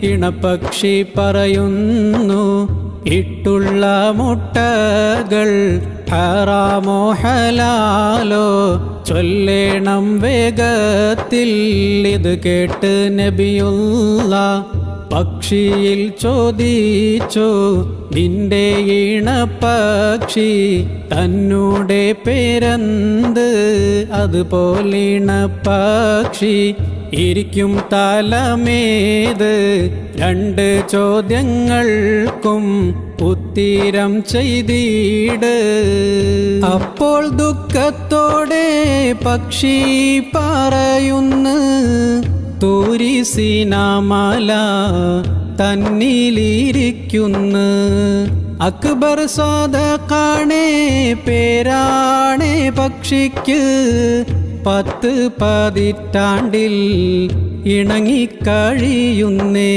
ഇണപക്ഷി പറയുന്നു ഇട്ടുള്ള മുട്ടകൾ ഹറാമോ ഹലാലോ ചൊല്ലേണം വേഗത്തിൽ. ഇത് കേട്ട് നബിയുള്ള പക്ഷിയിൽ ചോദിച്ചു നിന്റെ ഇണപക്ഷി തന്നൂടെ പേരെന്ത്? അതുപോലെ ഇണപക്ഷി ഇരിക്കും തലമേത്? രണ്ട് ചോദ്യങ്ങൾക്കും ഉത്തരം ചെയ്തിട്. അപ്പോൾ ദുഃഖത്തോടെ പക്ഷി പറയുന്നു തൂരിസിനാമല തന്നിലിരിക്കുന്നു. അക്ബർ സാദഖാണേ പേരാണേ പക്ഷിക്ക് 10 പതിറ്റാണ്ടിൽ ഇണങ്ങിക്കഴിയുന്നേ.